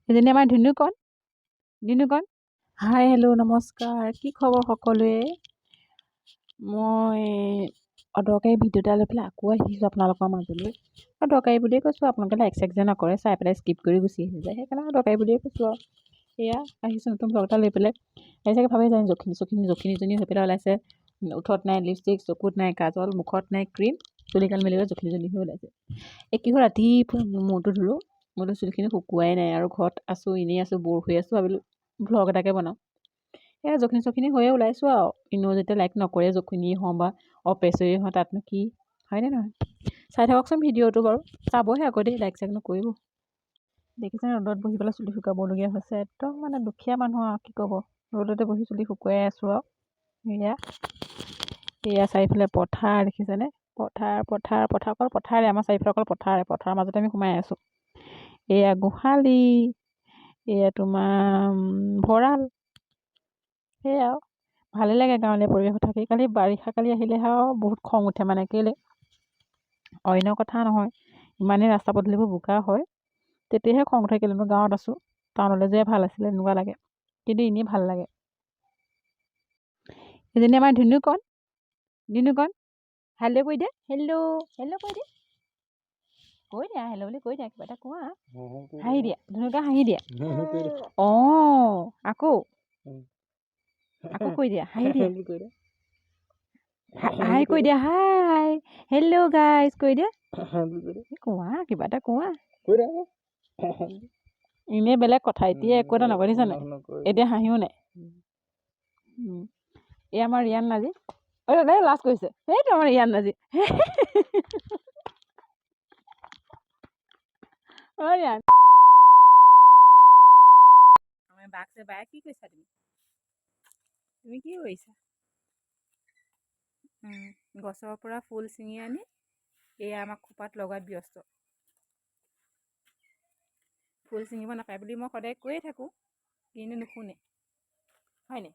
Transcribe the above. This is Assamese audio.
এজনী আমাৰ ধুনুকণ। হাই হেল্ল' নমস্কাৰ, কি খবৰ সকলোৱে? মই অদৰকাৰী ভিডিঅ' এটা লৈ পেলাই আকৌ আহিছোঁ আপোনালোকৰ মাজলৈ। অদৰকাৰী বুলিয়ে কৈছোঁ, আপোনালোকে লাইক চাইক যে নকৰে, চাই পেলাই স্কিপ কৰি গুচি আহি যায়, সেইকাৰণে অদৰকাৰী বুলিয়ে কৈছোঁ আৰু। এয়া আহিছোঁ নতুন ব্লগ এটা লৈ পেলাই। আহি চাগে ভাবে যায় জখিনীজনী হৈ পেলাই ওলাইছে। ওঠত নাই লিপষ্টিক, চকুত নাই কাজল, মুখত নাই ক্ৰীম, চুলিকাল মেলিলে জখিনীজনী হৈ ওলাইছে। এই কি হ'ল, ৰাতিপুৱা মূৰটো ধুলোঁ, মূৰটো চুলিখিনি শুকুৱাই নাই আৰু ঘৰত আছোঁ, এনেই আছোঁ, বৰ হৈ আছোঁ, ভাবিলোঁ ভ্লগ এটাকে বনাওঁ। সেয়া জখিনী হৈয়ে ওলাইছোঁ আৰু। এনেও যেতিয়া লাইক নকৰে জখিনী হওঁ বা অপেচৰী হওঁ, তাতনো কি হয়নে নহয়? চাই থাককচোন ভিডিঅ'টো বাৰু, চাবহে আকৌ দেই, লাইক চাইক নকৰিব। দেখিছেনে ৰ'দত বহি পেলাই চুলি শুকাবলগীয়া হৈছে। একদম মানে দুখীয়া মানুহ আৰু কি ক'ব, ৰ'দতে বহি চুলি শুকুৱাই আছোঁ আৰু। এয়া চাৰিওফালে পথাৰ দেখিছেনে? পথাৰ অকল পথাৰে, আমাৰ চাৰিওফালে অকল পথাৰৰ মাজতে আমি সোমাই আছোঁ। এয়া গোহালি, এয়া তোমাৰ ভঁৰাল। সেয়া আৰু ভালেই লাগে গাঁৱলীয়া পৰিৱেশত থাকি। খালি বাৰিষা কালি আহিলেহে আৰু বহুত খং উঠে, মানে কেলৈ অন্য কথা নহয়, ইমানেই ৰাস্তা পদূলিবোৰ বোকা হয়, তেতিয়াহে খং উঠে। কেলৈনো গাঁৱত আছোঁ, টাউনলৈ যে ভাল আছিলে এনেকুৱা লাগে, কিন্তু এনেই ভাল লাগে। এজনী আমাৰ ধুনুকণ, হেল্ল' কৈ দিয়া, হেল্ল' কৈ দিয়া, হেল্ল' বুলি কৈ দিয়া, কিবা এটা কোৱা, হাঁহি দিয়া, ধুনুকা হাঁহি দিয়া। অঁ আকৌ কৈ দিয়া, হাঁহি দিয়া, হাই কৈ দিয়া, হাই হেল্ল' গাইজ কৈ দিয়া, কোৱা কিবা এটা কোৱা। এনেই বেলেগ কথা, এতিয়া একো এটা নকয় দেখিছা নাই, এতিয়া হাঁহিও নাই। এই আমাৰ ৰিয়ান নাজি, লাজ কৰিছে, সেইটো আমাৰ ৰিয়ান নাজি। ৰিয়ান বায়ে কি কৈছা তুমি কি কৰিছা? গছৰ পৰা ফুল ছিঙি আনি এয়া আমাক খোপাত লগাত ব্যস্ত। ফুল ছিঙিব নাপায় বুলি মই সদায় কৈয়ে থাকোঁ, কিন্তু নুশুনে, হয়নে?